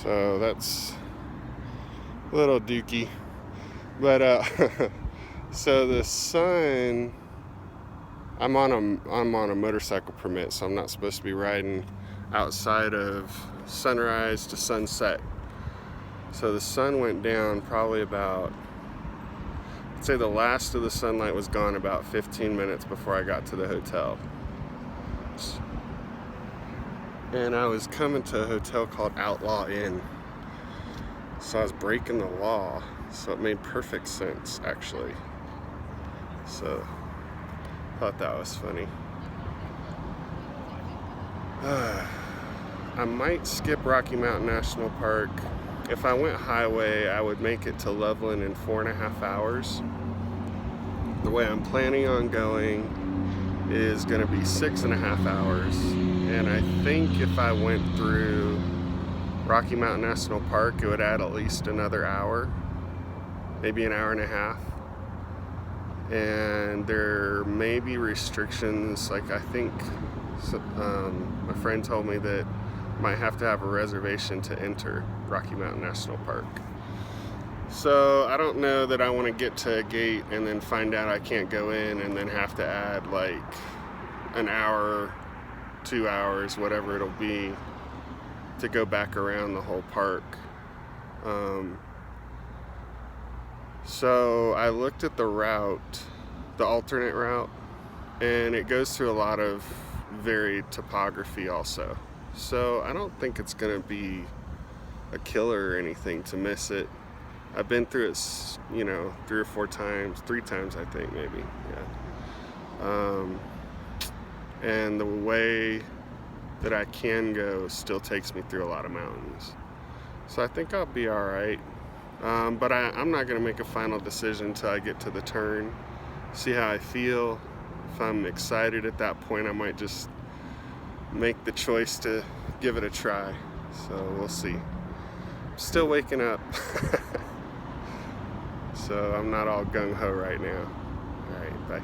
So that's a little dookie. But so the sun, I'm on a motorcycle permit, so I'm not supposed to be riding outside of sunrise to sunset. So the sun went down probably about, I'd say the last of the sunlight was gone about 15 minutes before I got to the hotel. And I was coming to a hotel called Outlaw Inn. So I was breaking the law. So it made perfect sense, actually. So I thought that was funny. I might skip Rocky Mountain National Park. If I went highway, I would make it to Loveland in 4.5 hours. The way I'm planning on going is going to be 6.5 hours. And I think if I went through Rocky Mountain National Park, it would add at least another hour, maybe an hour and a half. And there may be restrictions, like I think my friend told me that I might have to have a reservation to enter Rocky Mountain National Park. So I don't know that I want to get to a gate and then find out I can't go in and then have to add like an hour, 2 hours, whatever it'll be, to go back around the whole park. So I looked at the route, the alternate route, and it goes through a lot of varied topography also. So I don't think it's going to be a killer or anything to miss it. I've been through it, 3 or 4 times, 3 times I think maybe, yeah. And the way that I can go still takes me through a lot of mountains. So I think I'll be all right. But I'm not going to make a final decision until I get to the turn, see how I feel. If I'm excited at that point, I might just make the choice to give it a try. So we'll see. Still waking up. So I'm not all gung-ho right now. All right, bye.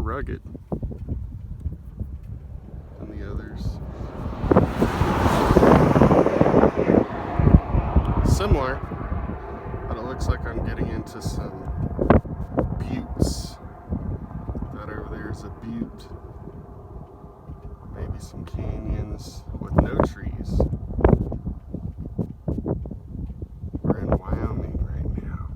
Rugged than the others. Similar, but it looks like I'm getting into some buttes. That over there is a butte. Maybe some canyons with no trees. We're in Wyoming right now.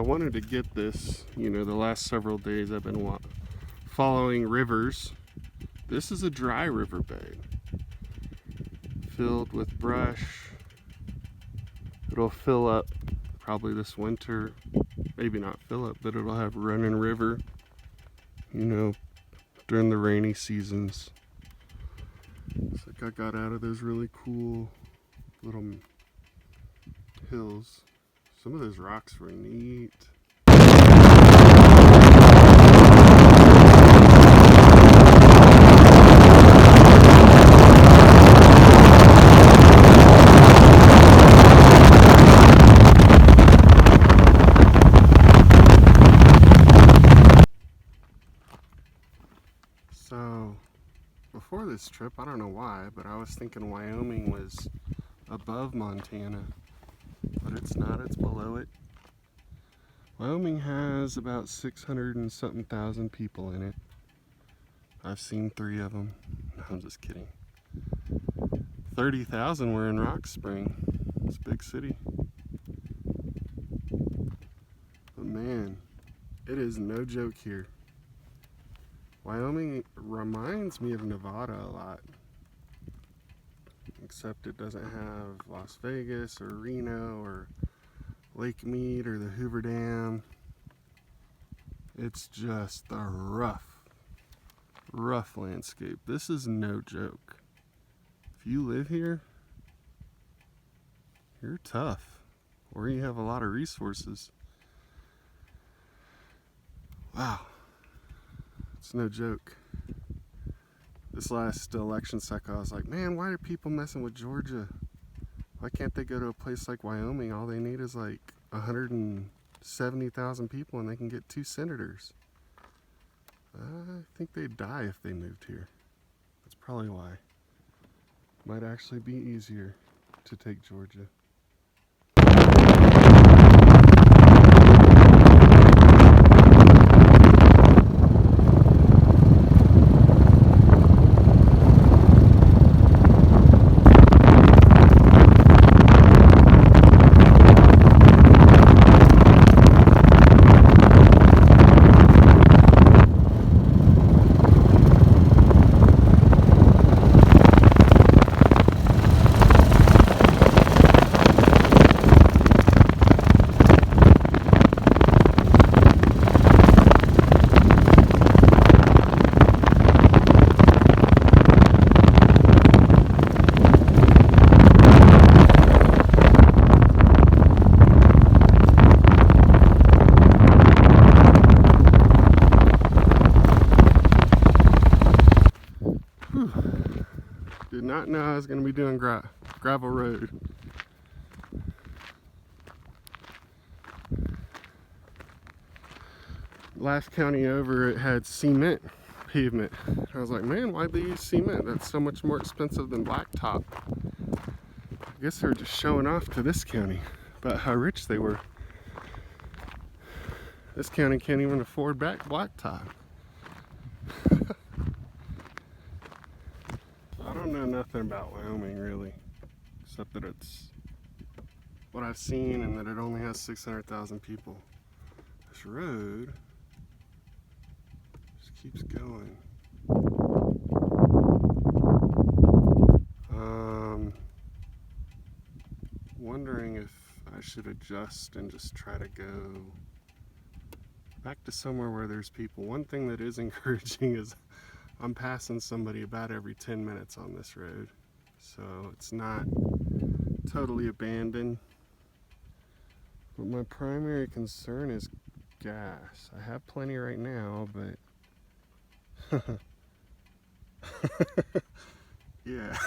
wanted to get this. You know, the last several days I've been following rivers. This is a dry riverbed filled with brush. It'll fill up probably this winter. Maybe not fill up, but it'll have running river, you know, during the rainy seasons. It's like I got out of those really cool little hills. Some of those rocks were neat. So, before this trip, I don't know why, but I was thinking Wyoming was above Montana, but it's not, it's below it. Wyoming has about 600 and something thousand people in it. I've seen 3 of them. No, I'm just kidding. 30,000 were in Rock Spring. It's a big city. But man, it is no joke here. Wyoming reminds me of Nevada a lot, except it doesn't have Las Vegas or Reno or Lake Mead or the Hoover Dam. It's just a rough landscape. This is no joke. If you live here, you're tough, or you have a lot of resources. Wow. It's no joke. This last election cycle, I was like, man, why are people messing with Georgia? Why can't they go to a place like Wyoming? All they need is like 170,000 people and they can get 2 senators. I think they'd die if they moved here. That's probably why. Might actually be easier to take Georgia. Did not know I was going to be doing gravel road. Last county over, it had cement pavement. I was like, man, why'd they use cement? That's so much more expensive than blacktop. I guess they were just showing off to this county about how rich they were. This county can't even afford blacktop. I don't know nothing about Wyoming really, except that it's what I've seen and that it only has 600,000 people. This road just keeps going. Wondering if I should adjust and just try to go back to somewhere where there's people. One thing that is encouraging is I'm passing somebody about every 10 minutes on this road, so it's not totally abandoned. But my primary concern is gas. I have plenty right now, but yeah.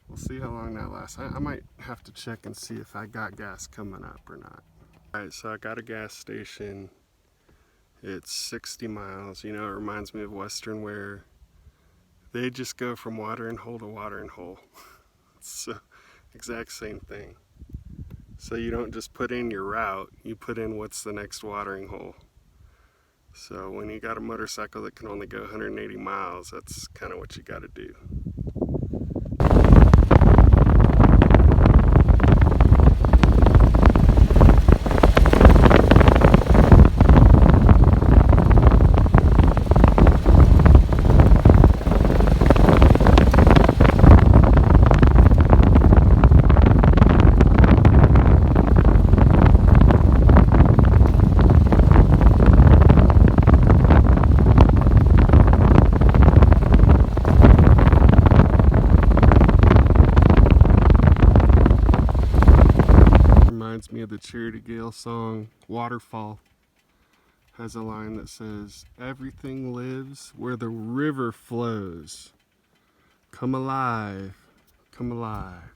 We'll see how long that lasts. I might have to check and see if I got gas coming up or not. Alright, so I got a gas station. It's 60 miles. You know, it reminds me of Western where they just go from watering hole to watering hole. It's the exact same thing. So you don't just put in your route, you put in what's the next watering hole. So when you got a motorcycle that can only go 180 miles, that's kind of what you got to do. reminds me of the Charity Gale song Waterfall. Has a line that says, "Everything lives where the river flows. Come alive, come alive."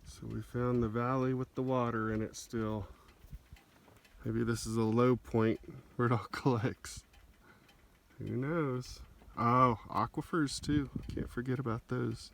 So we found the valley with the water in it still. Maybe this is a low point where it all collects. Who knows? Oh, aquifers too. Can't forget about those.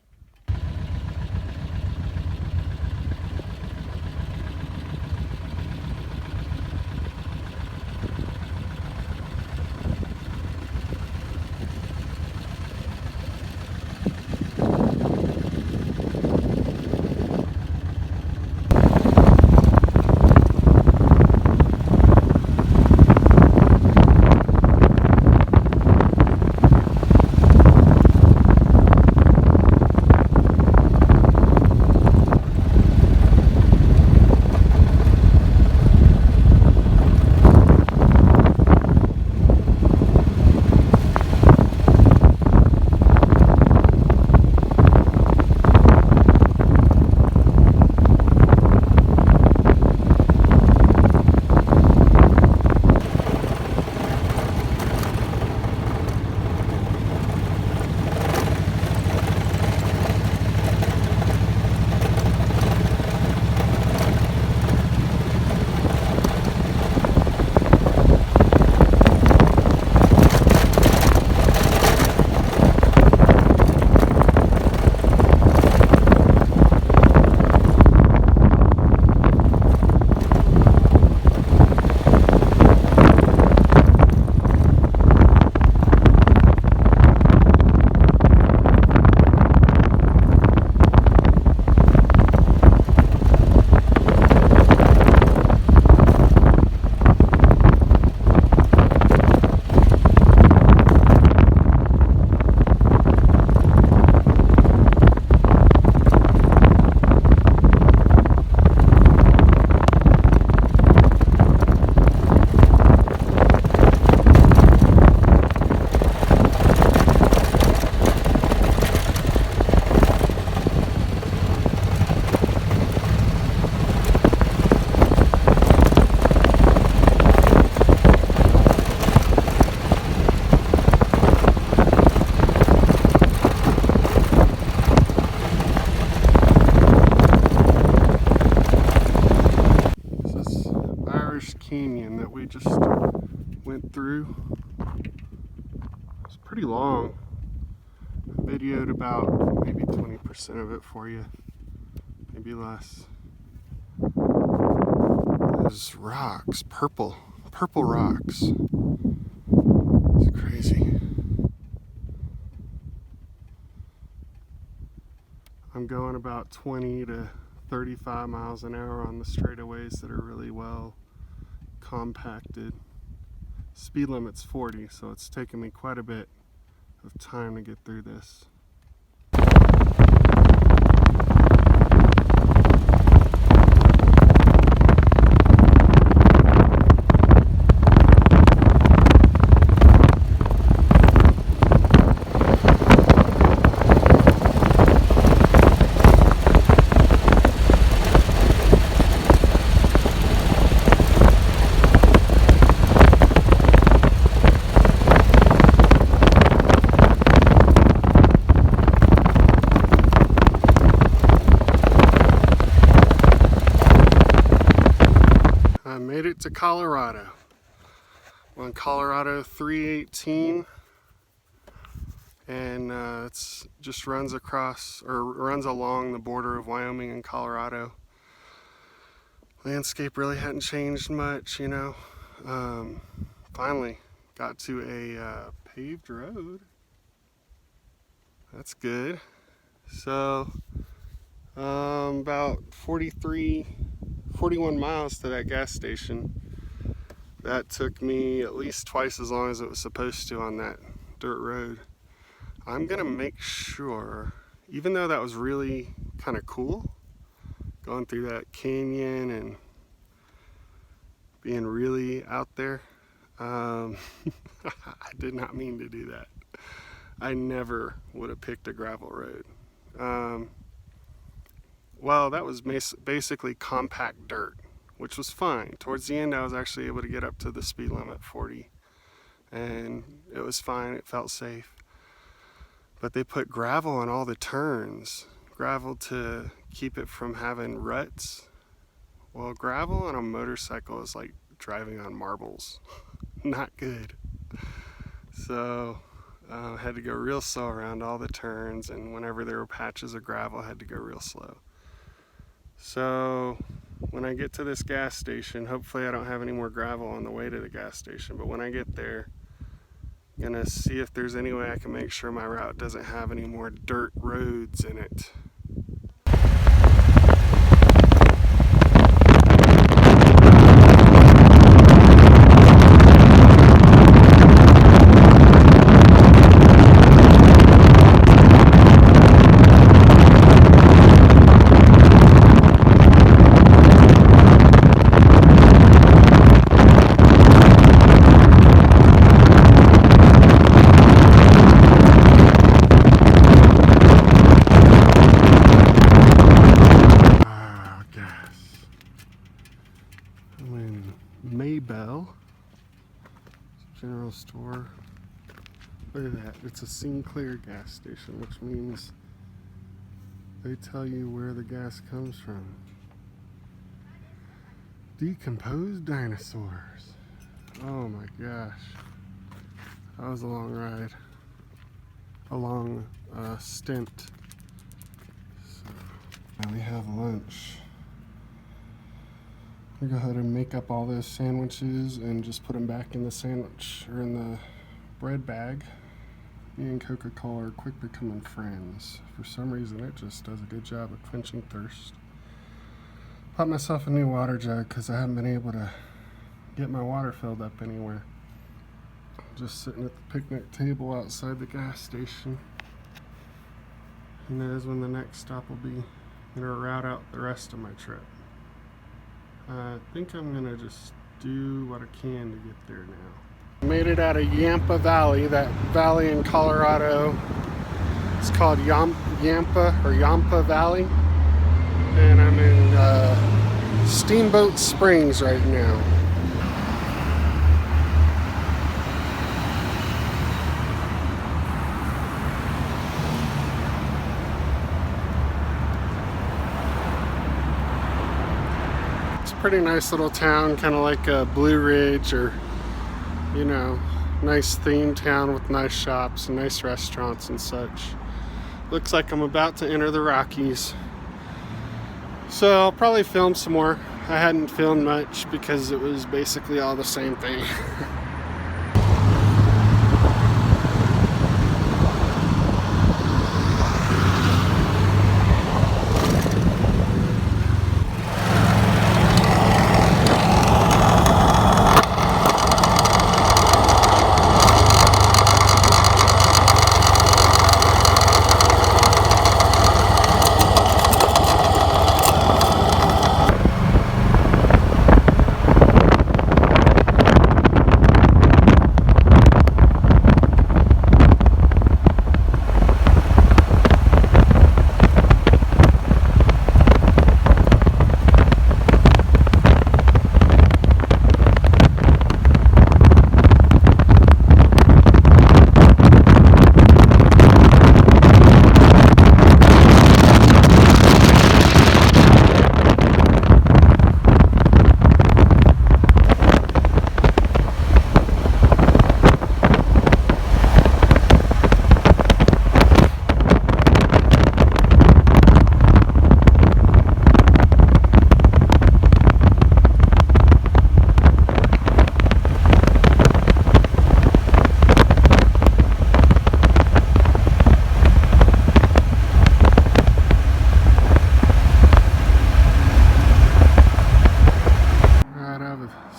Canyon that we just went through. It's pretty long. I videoed about maybe 20% of it for you, maybe less. Those rocks, purple rocks. It's crazy. I'm going about 20 to 35 miles an hour on the straightaways that are really well compacted. Speed limit's 40, so it's taken me quite a bit of time to get through this. I made it to Colorado. I'm on Colorado 318, and it's just runs across or runs along the border of Wyoming and Colorado. Landscape really hadn't changed much, you know. Finally got to a paved road. That's good. So about 41 miles to that gas station. That took me at least twice as long as it was supposed to on that dirt road. I'm gonna make sure, even though that was really kind of cool, going through that canyon and being really out there, I did not mean to do that. I never would have picked a gravel road. well, that was basically compact dirt, which was fine. Towards the end, I was actually able to get up to the speed limit 40, and it was fine. It felt safe. But they put gravel on all the turns, gravel to keep it from having ruts. Well, gravel on a motorcycle is like driving on marbles. Not good. So I had to go real slow around all the turns, and whenever there were patches of gravel, I had to go real slow. So when I get to this gas station, hopefully I don't have any more gravel on the way to the gas station, but when I get there, I'm gonna see if there's any way I can make sure my route doesn't have any more dirt roads in it. Maybell general store. Look at that, it's a Sinclair gas station, which means they tell you where the gas comes from. Decomposed dinosaurs. Oh my gosh, that was a long ride, a long stint. So now we have lunch. We go ahead and make up all those sandwiches and just put them back in the sandwich or in the bread bag. Me and Coca-Cola are quick becoming friends. For some reason, it just does a good job of quenching thirst. Bought myself a new water jug because I haven't been able to get my water filled up anywhere. Just sitting at the picnic table outside the gas station. Who knows when the next stop will be. I'm gonna route out the rest of my trip. I think I'm gonna just do what I can to get there now. Made it out of Yampa Valley, that valley in Colorado. It's called Yampa Valley. And I'm in Steamboat Springs right now. Pretty nice little town, kind of like a Blue Ridge, or you know, nice themed town with nice shops and nice restaurants and such. Looks like I'm about to enter the Rockies, so I'll probably film some more. I hadn't filmed much because it was basically all the same thing.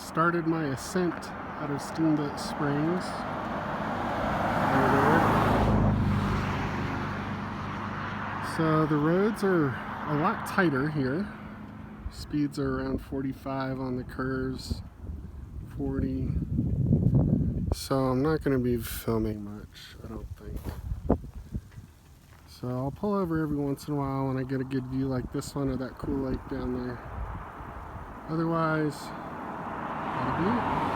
Started my ascent out of Steamboat Springs. So the roads are a lot tighter here. Speeds are around 45 on the curves, 40. So I'm not going to be filming much, I don't think. So I'll pull over every once in a while when I get a good view like this one or that cool lake down there. Otherwise, that'll be it.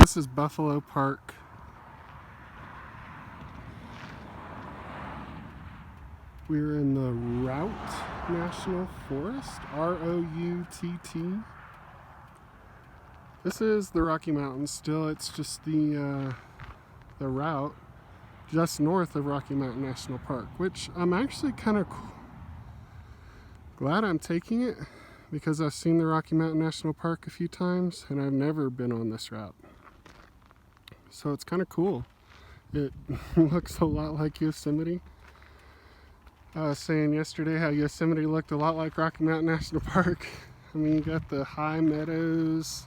This is Buffalo Park. We're in the Route National Forest, R-O-U-T-T. This is the Rocky Mountains still. It's just the route just north of Rocky Mountain National Park, which I'm actually kind of glad I'm taking it because I've seen the Rocky Mountain National Park a few times and I've never been on this route. So it's kind of cool. It looks a lot like Yosemite. I was saying yesterday how Yosemite looked a lot like Rocky Mountain National Park. I mean, you got the high meadows,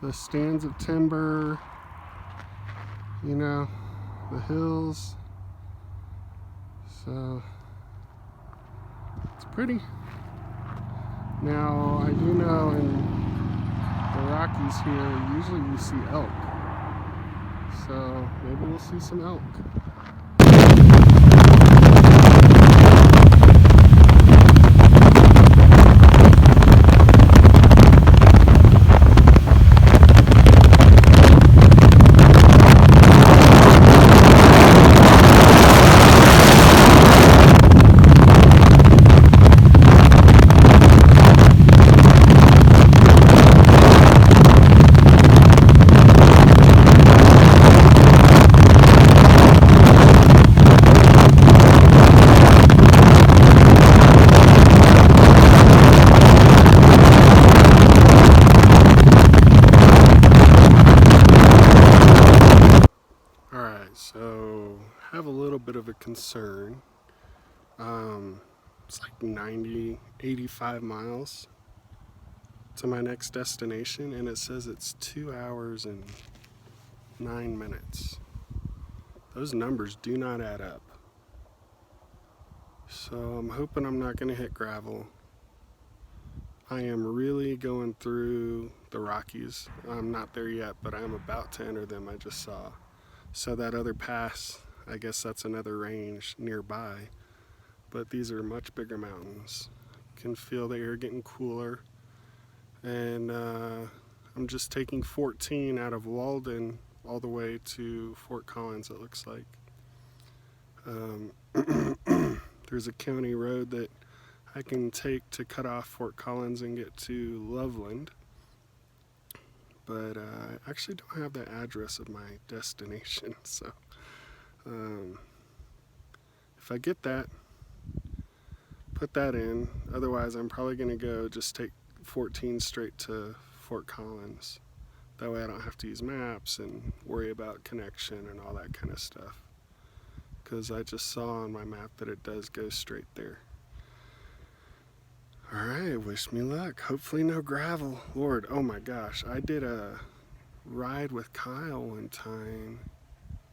the stands of timber, you know, the hills. So it's pretty. Now, I do know in the Rockies here, usually you see elk. So maybe we'll see some elk. So have a little bit of a concern. It's like 90, 85 miles to my next destination, and it says it's 2 hours and 9 minutes. Those numbers do not add up. So I'm hoping I'm not going to hit gravel. I am really going through the Rockies. I'm not there yet, but I'm about to enter them, I just saw. So that other pass, I guess that's another range nearby. but these are much bigger mountains. Can feel the air getting cooler, and I'm just taking 14 out of Walden all the way to Fort Collins, it looks like. There's a county road that I can take to cut off Fort Collins and get to Loveland, but I actually don't have the address of my destination, so if I get that, put that in. Otherwise, I'm probably going to go just take 14 straight to Fort Collins. That way I don't have to use maps and worry about connection and all that kind of stuff, because I just saw on my map that it does go straight there. Alright, wish me luck. Hopefully no gravel. Lord, oh my gosh, I did a ride with Kyle one time,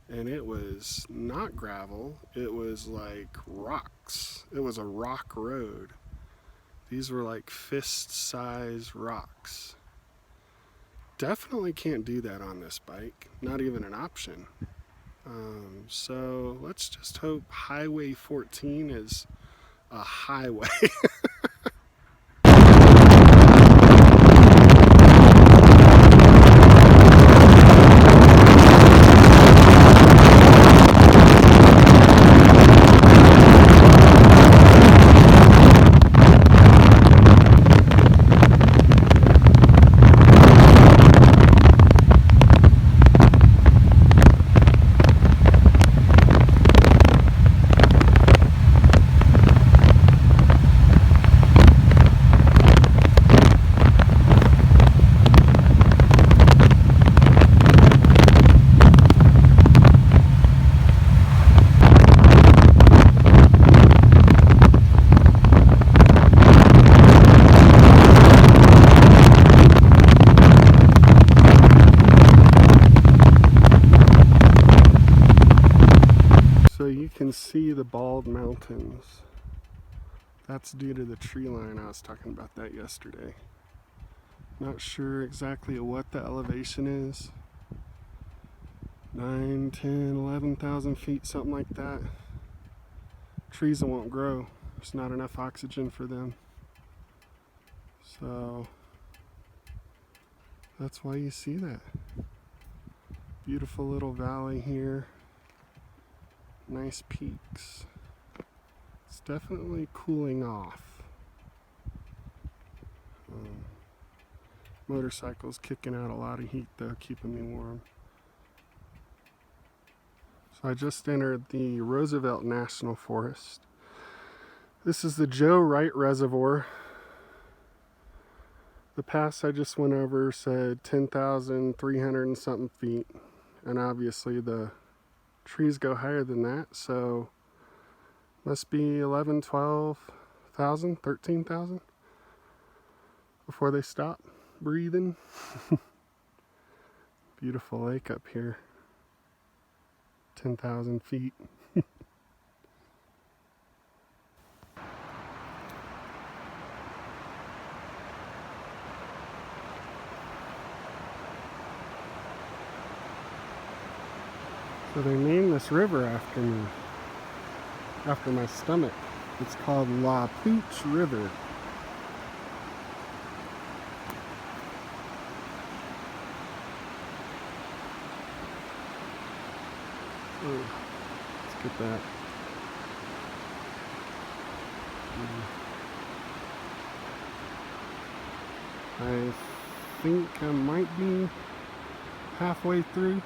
and it was not gravel, it was like rocks. It was a rock road. These were like fist-size rocks. Definitely can't do that on this bike. Not even an option. So let's just hope Highway 14 is a highway. So you can see the Bald Mountains. That's due to the tree line. I was talking about that yesterday. Not sure exactly what the elevation is. 9, 10, 11,000 feet, something like that. Trees won't grow. There's not enough oxygen for them. So that's why you see that. Beautiful little valley here. Nice peaks. It's definitely cooling off. Motorcycles kicking out a lot of heat though, keeping me warm. So I just entered the Roosevelt National Forest. This is the Joe Wright Reservoir. The pass I just went over said 10,300 and something feet, and obviously the trees go higher than that, so must be 11, 12,000, 13,000 before they stop breathing. Beautiful lake up here. 10,000 feet. So they named this river after me, after my stomach. It's called La Pooch River. Oh, let's get that. I think I might be halfway through.